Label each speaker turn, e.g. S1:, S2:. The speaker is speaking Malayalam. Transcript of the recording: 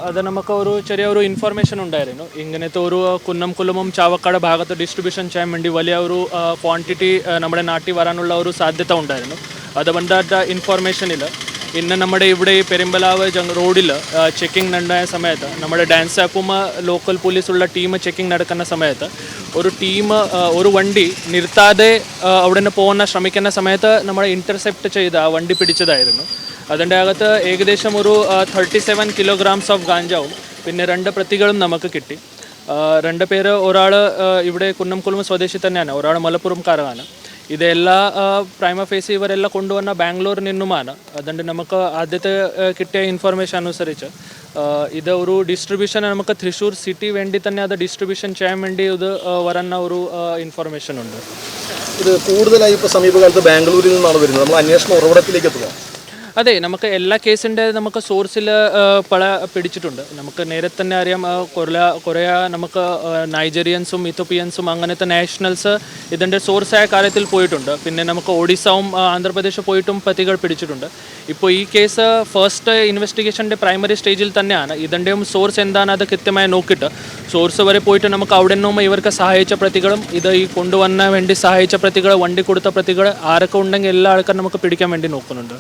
S1: അത് നമുക്ക് ഒരു ചെറിയൊരു ഇൻഫർമേഷൻ ഉണ്ടായിരുന്നു. ഇങ്ങനത്തെ ഒരു കുന്നംകുളമും ചാവക്കാട് ഭാഗത്ത് ഡിസ്ട്രിബ്യൂഷൻ ചെയ്യാൻ വേണ്ടി വലിയ ഒരു ക്വാണ്ടിറ്റി നമ്മുടെ നാട്ടിൽ വരാനുള്ള ഒരു സാധ്യത ഉണ്ടായിരുന്നു. അതുകൊണ്ടായിട്ട് ഇൻഫർമേഷനിൽ ഇന്ന് നമ്മുടെ ഇവിടെ ഈ പെരുമ്പലാവ് റോഡിൽ ചെക്കിംഗ് ഉണ്ടായ സമയത്ത് നമ്മുടെ ഡാൻസ് ആപ്പും ലോക്കൽ പോലീസുള്ള ടീം ചെക്കിംഗ് നടക്കുന്ന സമയത്ത് ഒരു ടീം ഒരു വണ്ടി നിർത്താതെ അവിടെ നിന്ന് പോകാൻ ശ്രമിക്കുന്ന സമയത്ത് നമ്മൾ ഇൻ്റർസെപ്റ്റ് ചെയ്ത് ആ വണ്ടി പിടിച്ചതായിരുന്നു. അതിൻ്റെ അകത്ത് ഏകദേശം ഒരു 37 kilograms ഓഫ് ഗാഞ്ചാവും പിന്നെ 2 പ്രതികളും നമുക്ക് കിട്ടി. 2 പേര്, ഒരാൾ ഇവിടെ കുന്നംകുളം സ്വദേശി തന്നെയാണ്, ഒരാൾ മലപ്പുറംകാരാണ്. ഇതെല്ലാം പ്രൈമ ഫേസ് ഇവരെല്ലാം കൊണ്ടുവന്ന ബാംഗ്ലൂരിൽ നിന്നുമാണ്. അതുകൊണ്ട് നമുക്ക് ആദ്യത്തെ കിട്ടിയ ഇൻഫർമേഷൻ അനുസരിച്ച് ഇത് ഒരു ഡിസ്ട്രിബ്യൂഷൻ നമുക്ക് തൃശ്ശൂർ സിറ്റി വേണ്ടി തന്നെ അത് ഡിസ്ട്രിബ്യൂഷൻ ചെയ്യാൻ വേണ്ടി ഇത് വരുന്ന ഒരു ഇൻഫർമേഷൻ ഉണ്ട്.
S2: ഇത് കൂടുതലായി ഇപ്പോൾ സമീപകാലത്ത് ബാംഗ്ലൂരിൽ നിന്നാണ് വരുന്നത്. നമ്മൾ അന്വേഷണ ഉറവിടത്തിലേക്ക് എത്തുക.
S1: അതെ, നമുക്ക് എല്ലാ കേസിൻ്റെ നമുക്ക് സോഴ്സിൽ പല പിടിച്ചിട്ടുണ്ട്. നമുക്ക് നേരത്തെ തന്നെ അറിയാം, കുറേ നമുക്ക് നൈജീരിയൻസും ഇത്തോപ്യൻസും അങ്ങനത്തെ നാഷണൽസ് ഇതിൻ്റെ സോഴ്സായ കാര്യത്തിൽ പോയിട്ടുണ്ട്. പിന്നെ നമുക്ക് ഒഡീസയും ആന്ധ്രാപ്രദേശ് പോയിട്ടും പ്രതികൾ പിടിച്ചിട്ടുണ്ട്. ഇപ്പോൾ ഈ കേസ് ഫസ്റ്റ് ഇൻവെസ്റ്റിഗേഷൻ്റെ പ്രൈമറി സ്റ്റേജിൽ തന്നെയാണ്. ഇതിൻ്റെയും സോഴ്സ് എന്താണ് അത് കൃത്യമായി നോക്കിയിട്ട് സോഴ്സ് വരെ പോയിട്ട് നമുക്ക് അവിടെ നിന്നും ഇവർക്ക് സഹായിച്ച പ്രതികളും ഇത് ഈ കൊണ്ടുവന്ന വേണ്ടി സഹായിച്ച പ്രതികൾ, വണ്ടി കൊടുത്ത പ്രതികൾ ആരൊക്കെ ഉണ്ടെങ്കിൽ എല്ലാ ആൾക്കാരും നമുക്ക് പിടിക്കാൻ വേണ്ടി നോക്കുന്നുണ്ട്.